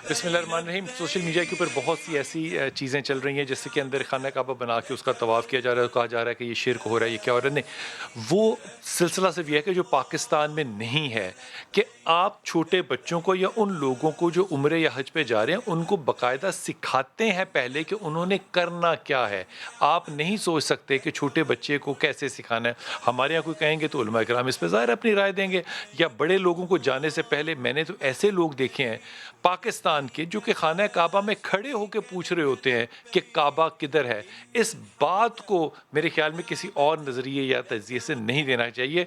بسم اللہ الرحمن الرحیم۔ سوشل میڈیا کے اوپر بہت سی ایسی چیزیں چل رہی ہیں جس کے اندر خانہ کعبہ بنا کے اس کا طواف کیا جا رہا ہے، کہا جا رہا ہے کہ یہ شرک ہو رہا ہے، یہ کیا ہو رہا ہے۔ نہیں، وہ سلسلہ صرف یہ ہے کہ جو پاکستان میں نہیں ہے کہ آپ چھوٹے بچوں کو یا ان لوگوں کو جو عمرے یا حج پہ جا رہے ہیں ان کو باقاعدہ سکھاتے ہیں پہلے کہ انہوں نے کرنا کیا ہے۔ آپ نہیں سوچ سکتے کہ چھوٹے بچے کو کیسے سکھانا ہے۔ ہمارے یہاں کوئی کہیں گے تو علماء کرام اس پہ ظاہر اپنی رائے دیں گے، یا بڑے لوگوں کو جانے سے پہلے میں نے تو ایسے لوگ دیکھے ہیں پاکستان کے جو کہ خانہ کعبہ میں کھڑے ہو کے پوچھ رہے ہوتے ہیں کہ کعبہ کدھر ہے۔ اس بات کو میرے خیال میں کسی اور نظریے یا تجزیے سے نہیں دینا چاہیے۔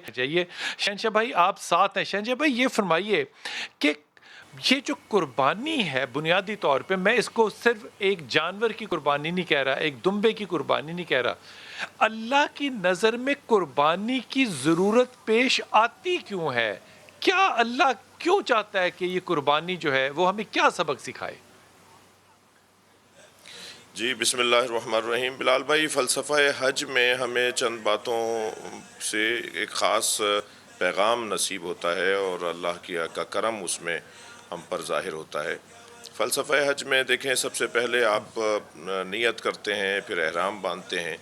شہنشاہ بھائی آپ ساتھ ہیں، شہنشاہ بھائی یہ فرمائیے کہ یہ جو قربانی ہے بنیادی طور پہ، میں اس کو صرف ایک جانور کی قربانی نہیں کہہ رہا، ایک دمبے کی قربانی نہیں کہہ رہا، اللہ کی نظر میں قربانی کی ضرورت پیش آتی کیوں ہے؟ کیا اللہ کیوں چاہتا ہے کہ یہ قربانی جو ہے وہ ہمیں کیا سبق سکھائے؟ جی بسم اللہ الرحمن الرحیم۔ بلال بھائی، فلسفہ حج میں ہمیں چند باتوں سے ایک خاص پیغام نصیب ہوتا ہے اور اللہ کا کرم اس میں ہم پر ظاہر ہوتا ہے۔ فلسفہ حج میں دیکھیں، سب سے پہلے آپ نیت کرتے ہیں، پھر احرام باندھتے ہیں،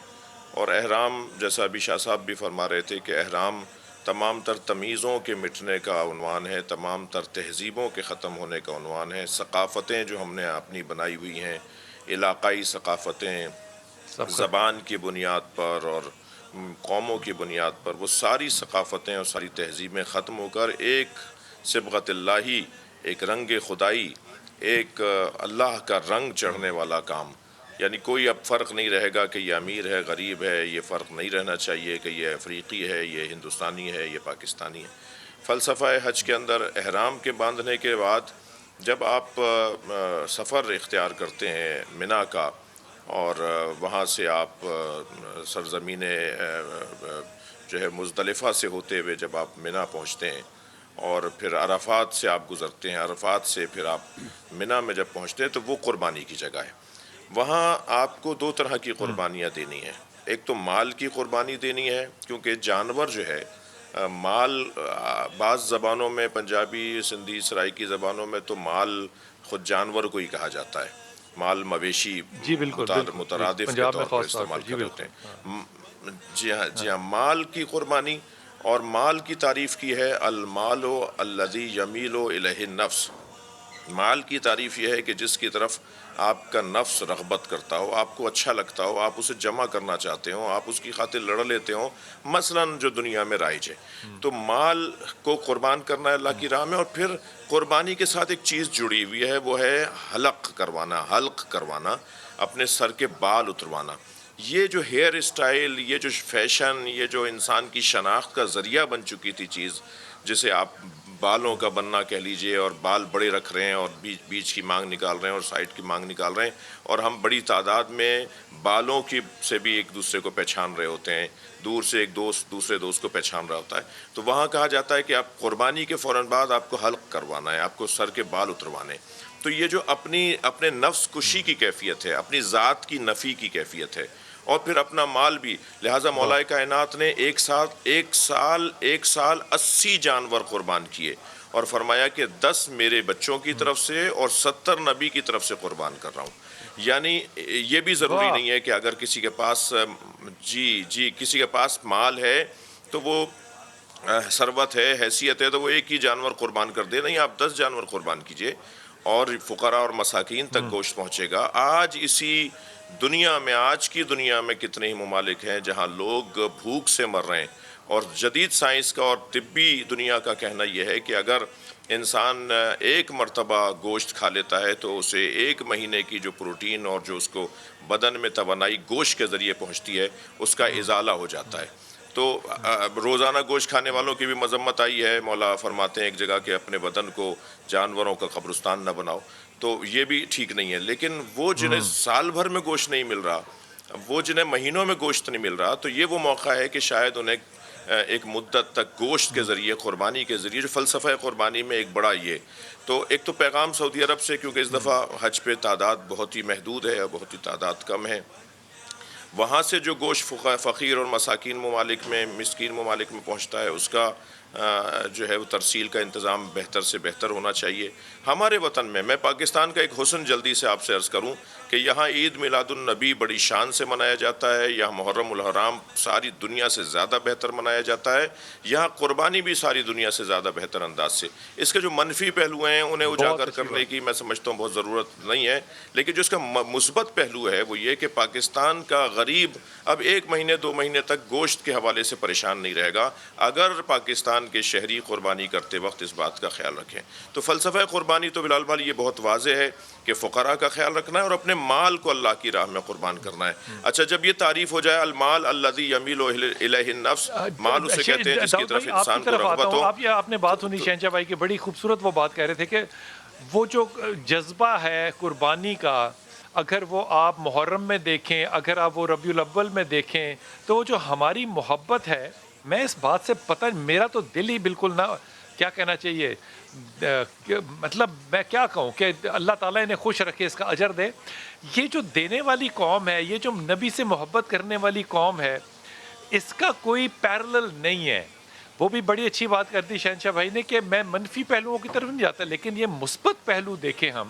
اور احرام جیسا ابھی شاہ صاحب بھی فرما رہے تھے کہ احرام تمام تر تمیزوں کے مٹنے کا عنوان ہے، تمام تر تہذیبوں کے ختم ہونے کا عنوان ہے۔ ثقافتیں جو ہم نے اپنی بنائی ہوئی ہیں، علاقائی ثقافتیں، سب کا زبان کی بنیاد پر اور قوموں کی بنیاد پر، وہ ساری ثقافتیں اور ساری تہذیبیں ختم ہو کر ایک صبغت اللہی، ایک رنگ خدائی، ایک اللہ کا رنگ چڑھنے والا کام، یعنی کوئی اب فرق نہیں رہے گا کہ یہ امیر ہے، غریب ہے، یہ فرق نہیں رہنا چاہیے کہ یہ افریقی ہے، یہ ہندوستانی ہے، یہ پاکستانی ہے۔ فلسفہ حج کے اندر احرام کے باندھنے کے بعد جب آپ سفر اختیار کرتے ہیں منا کا، اور وہاں سے آپ سرزمین جو ہے مزدلفہ سے ہوتے ہوئے جب آپ منا پہنچتے ہیں، اور پھر عرفات سے آپ گزرتے ہیں، عرفات سے پھر آپ منا میں جب پہنچتے ہیں تو وہ قربانی کی جگہ ہے۔ وہاں آپ کو دو طرح کی قربانیاں دینی ہیں۔ ایک تو مال کی قربانی دینی ہے، کیونکہ جانور جو ہے مال، بعض زبانوں میں، پنجابی، سندھی، سرائیکی زبانوں میں تو مال خود جانور کو ہی کہا جاتا ہے، مال مویشی جی بالکل بالکل بالکل، مترادف کے پنجاب میں طور پر خاص طور پہ استعمال جی کر رہے ہوتے بالکل ہاں ہیں۔ جی ہاں، جی ہاں، مال کی قربانی، اور مال کی تعریف کی ہے المال الذی یمیل الیہ النفس۔ مال کی تعریف یہ ہے کہ جس کی طرف آپ کا نفس رغبت کرتا ہو، آپ کو اچھا لگتا ہو، آپ اسے جمع کرنا چاہتے ہو، آپ اس کی خاطر لڑ لیتے ہو، مثلاً جو دنیا میں رائج ہے۔ تو مال کو قربان کرنا ہے اللہ کی راہ میں، اور پھر قربانی کے ساتھ ایک چیز جڑی ہوئی ہے، وہ ہے حلق کروانا، اپنے سر کے بال اتروانا۔ یہ جو ہیئر اسٹائل، یہ جو فیشن، یہ جو انسان کی شناخت کا ذریعہ بن چکی تھی چیز، جسے آپ بالوں کا بننا کہہ لیجئے، اور بال بڑے رکھ رہے ہیں اور بیچ کی مانگ نکال رہے ہیں اور سائڈ کی مانگ نکال رہے ہیں، اور ہم بڑی تعداد میں بالوں کی سے بھی ایک دوسرے کو پہچان رہے ہوتے ہیں، دور سے ایک دوست دوسرے دوست کو پہچان رہا ہوتا ہے۔ تو وہاں کہا جاتا ہے کہ آپ قربانی کے فوراً بعد آپ کو حلق کروانا ہے، آپ کو سر کے بال اتروانے۔ تو یہ جو اپنے نفس کشی کی کیفیت ہے، اپنی ذات کی نفی کی کیفیت ہے، اور پھر اپنا مال بھی، لہٰذا واہ مولا کائنات نے ایک سال 80 جانور قربان کیے، اور فرمایا کہ 10 میرے بچوں کی طرف سے اور 70 نبی کی طرف سے قربان کر رہا ہوں۔ یعنی یہ بھی ضروری واہ نہیں ہے کہ اگر کسی کے پاس کسی کے پاس مال ہے تو وہ ثروت ہے، حیثیت ہے، تو وہ ایک ہی جانور قربان کر دے، نہیں، آپ 10 جانور قربان کیجئے، اور فقراء اور مساکین تک گوشت پہنچے گا۔ آج کی دنیا میں کتنے ہی ممالک ہیں جہاں لوگ بھوک سے مر رہے ہیں، اور جدید سائنس کا اور طبی دنیا کا کہنا یہ ہے کہ اگر انسان ایک مرتبہ گوشت کھا لیتا ہے تو اسے 1 مہینے کی جو پروٹین اور جو اس کو بدن میں توانائی گوشت کے ذریعے پہنچتی ہے، اس کا ازالہ ہو جاتا ہے۔ تو روزانہ گوشت کھانے والوں کی بھی مذمت آئی ہے، مولا فرماتے ہیں ایک جگہ کہ اپنے بدن کو جانوروں کا قبرستان نہ بناؤ، تو یہ بھی ٹھیک نہیں ہے۔ لیکن وہ جنہیں سال بھر میں گوشت نہیں مل رہا، وہ جنہیں مہینوں میں گوشت نہیں مل رہا، تو یہ وہ موقع ہے کہ شاید انہیں ایک مدت تک گوشت کے ذریعے، قربانی کے ذریعے، جو فلسفہ قربانی میں ایک بڑا یہ تو ایک تو پیغام سعودی عرب سے، کیونکہ اس دفعہ حج پہ تعداد بہت ہی محدود ہے، بہت ہی تعداد کم ہے، وہاں سے جو گوشت فقیر اور مساکین ممالک میں، مسکین ممالک میں پہنچتا ہے، اس کا جو ہے وہ ترسیل کا انتظام بہتر سے بہتر ہونا چاہیے. ہمارے وطن میں پاکستان کا ایک حسن جلدی سے آپ سے عرض کروں کہ یہاں عید میلاد النبی بڑی شان سے منایا جاتا ہے. یہاں محرم الحرام ساری دنیا سے زیادہ بہتر منایا جاتا ہے. یہاں قربانی بھی ساری دنیا سے زیادہ بہتر انداز سے. اس کے جو منفی پہلو ہیں انہیں اجاگر کرنے کی میں سمجھتا ہوں بہت ضرورت نہیں ہے. لیکن جو اس کا مثبت پہلو ہے وہ یہ کہ پاکستان کا غریب اب 1 مہینے 2 مہینے تک گوشت کے حوالے سے پریشان نہیں رہے گا اگر پاکستان کے شہری قربانی کرتے وقت اس بات کا خیال رکھیں. تو فلسفہ قربانی تو بلال بھائی یہ بہت واضح ہے کہ فقراء کا خیال رکھنا ہے اور اپنے مال کو اللہ کی راہ میں قربان کرنا ہے. اچھا جب یہ تعریف ہو جائے المال الذی یمیل الیہ النفس, مال اسے کہتے ہیں جس کی طرف انسان کو رغبت ہو. آپ نے بات سنی شہنشاہ بھائی کی, بڑی خوبصورت وہ بات کہہ رہے تھے کہ وہ جو جذبہ ہے قربانی کا, اگر وہ آپ محرم میں دیکھیں, اگر آپ وہ ربیع الاول میں دیکھیں, تو وہ جو ہماری محبت ہے, میں اس بات سے پتہ, میرا تو دل ہی بالکل نہ, کیا کہنا چاہیے, مطلب میں کیا کہوں کہ اللہ تعالیٰ انہیں خوش رکھے, اس کا اجر دے. یہ جو دینے والی قوم ہے, یہ جو نبی سے محبت کرنے والی قوم ہے, اس کا کوئی پیرلل نہیں ہے. وہ بھی بڑی اچھی بات کرتی شہنشاہ بھائی نے کہ میں منفی پہلوؤں کی طرف نہیں جاتا, لیکن یہ مثبت پہلو دیکھیں ہم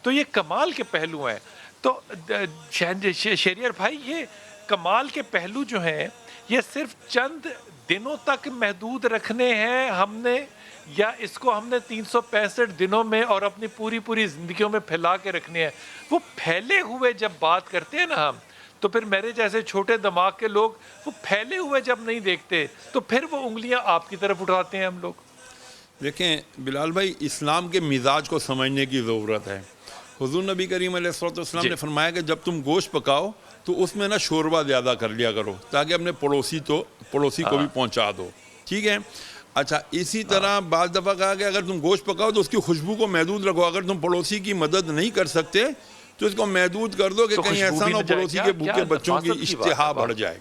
تو یہ کمال کے پہلو ہیں. تو شہریار بھائی, یہ کمال کے پہلو جو ہیں یہ صرف چند دنوں تک محدود رکھنے ہیں ہم نے, یا اس کو ہم نے 365 دنوں میں اور اپنی پوری زندگیوں میں پھیلا کے رکھنے ہیں؟ وہ پھیلے ہوئے جب بات کرتے ہیں نا ہم, تو پھر میرے جیسے چھوٹے دماغ کے لوگ وہ پھیلے ہوئے جب نہیں دیکھتے تو پھر وہ انگلیاں آپ کی طرف اٹھاتے ہیں ہم لوگ. دیکھیں بلال بھائی, اسلام کے مزاج کو سمجھنے کی ضرورت ہے. حضور نبی کریم علیہ السلام نے فرمایا کہ جب تم گوشت پکاؤ تو اس میں نا شوربہ زیادہ کر لیا کرو تاکہ اپنے پڑوسی کو بھی پہنچا دو, ٹھیک ہے. اچھا, اسی طرح بعض دفعہ کہا کہ اگر تم گوشت پکاؤ تو اس کی خوشبو کو محدود رکھو. اگر تم پڑوسی کی مدد نہیں کر سکتے تو اس کو محدود کر دو کہ کہیں ایسا نہ ہو پڑوسی کے بھوکے بچوں کی اشتہا بڑھ جائے.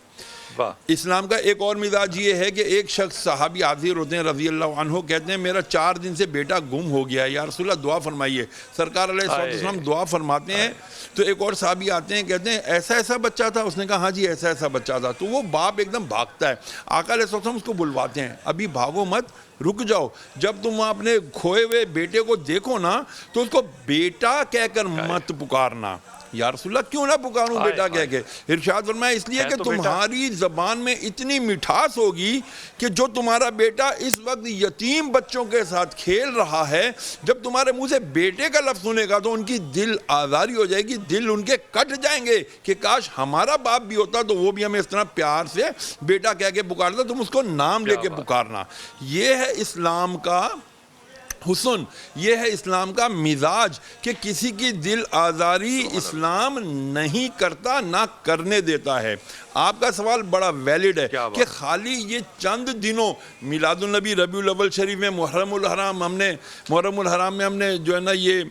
اسلام کا ایک اور مزاج یہ ہے کہ ایک شخص صحابی حاضر ہوتے ہیں رضی اللہ عنہ, کہتے ہیں میرا 4 دن سے بیٹا گم ہو گیا ہے, یا رسول اللہ دعا فرمائیے. سرکار علیہ السلام دعا فرماتے ہیں تو ایک اور صحابی آتے ہیں, کہتے ہیں ایسا بچہ تھا؟ اس نے کہا ہاں جی ایسا بچہ تھا. تو وہ باپ ایک دم بھاگتا ہے, آقا علیہ السلام اس کو بلواتے ہیں, ابھی بھاگو مت, رک جاؤ. جب تم اپنے کھوئے ہوئے بیٹے کو دیکھو نا تو اس کو بیٹا کہہ کر مت پکارنا. یا رسول اللہ کیوں نہ پکاروں بیٹا کہہ کے؟ ارشاد فرمایا اس لیے کہ تمہاری زبان میں اتنی مٹھاس ہوگی کہ جو تمہارا بیٹا اس وقت یتیم بچوں کے ساتھ کھیل رہا ہے, جب تمہارے منہ سے بیٹے کا لفظ سنے گا تو ان کی دل آزاری ہو جائے گی, دل ان کے کٹ جائیں گے کہ کاش ہمارا باپ بھی ہوتا تو وہ بھی ہمیں اس طرح پیار سے بیٹا کہہ کے پکارتا. تم اس کو نام لے کے پکارنا. یہ ہے اسلام کا حسن, یہ ہے اسلام کا مزاج کہ کسی کی دل آزاری اسلام نہیں کرتا, نہ کرنے دیتا ہے. آپ کا سوال بڑا ویلڈ ہے کہ خالی یہ چند دنوں میلاد النبی, ربیع الاول شریف میں, محرم الحرام میں ہم نے جو ہے نا یہ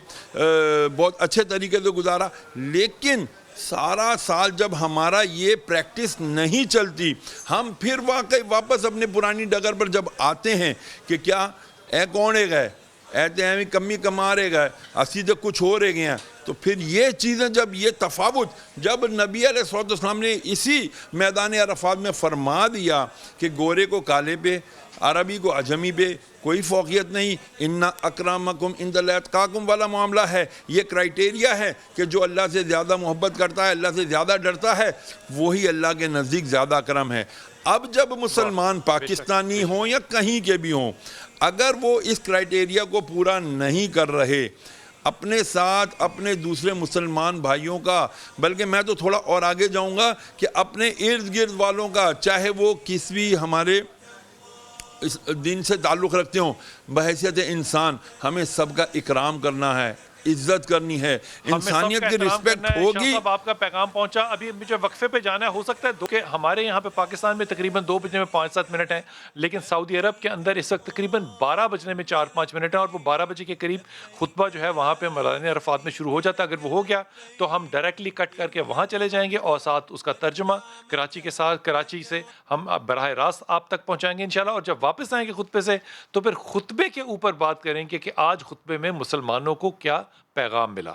بہت اچھے طریقے سے گزارا, لیکن سارا سال جب ہمارا یہ پریکٹس نہیں چلتی, ہم پھر واپس اپنے پرانی ڈگر پر جب آتے ہیں کہ کیا اے کون ہے گئے, اے کمی کما رہے گئے, اسی تو کچھ ہو رہے گئے ہیں. تو پھر یہ چیزیں جب یہ تفاوت جب نبی علیہ السلام نے اسی میدان عرفات میں فرما دیا کہ گورے کو کالے پہ, عربی کو عجمی پہ کوئی فوقیت نہیں, ان اکرامکم عند اللہ اتقاکم والا معاملہ ہے. یہ کرائٹیریا ہے کہ جو اللہ سے زیادہ محبت کرتا ہے, اللہ سے زیادہ ڈرتا ہے, وہی اللہ کے نزدیک زیادہ اکرم ہے. اب جب مسلمان پاکستانی ہوں یا کہیں کے بھی ہوں, اگر وہ اس کرائٹیریا کو پورا نہیں کر رہے, اپنے ساتھ اپنے دوسرے مسلمان بھائیوں کا, بلکہ میں تو تھوڑا اور آگے جاؤں گا کہ اپنے ارد گرد والوں کا, چاہے وہ کس بھی ہمارے اس دین سے تعلق رکھتے ہوں, بحیثیت انسان ہمیں سب کا اکرام کرنا ہے, عزت کرنی ہے, انسانیت کی رسپیکٹ ہوگی. صاحب آپ کا پیغام پہنچا. ابھی مجھے وقفے پہ جانا ہے, ہو سکتا ہے کہ ہمارے یہاں پہ پاکستان میں تقریباً 2 بجنے میں 5-7 منٹ ہیں, لیکن سعودی عرب کے اندر اس وقت تقریباً 12 بجنے میں 4-5 منٹ ہیں, اور وہ 12 بجے کے قریب خطبہ جو ہے وہاں پہ میدان عرفات میں شروع ہو جاتا ہے. اگر وہ ہو گیا تو ہم ڈائریکٹلی کٹ کر کے وہاں چلے جائیں گے, اور ساتھ اس کا ترجمہ کراچی سے ہم براہ راست آپ تک پہنچائیں گے انشاءاللہ. اور جب واپس آئیں گے خطبے سے تو پھر خطبے کے اوپر بات کریں گے کہ آج خطبے میں مسلمانوں کو کیا پیغام ملا.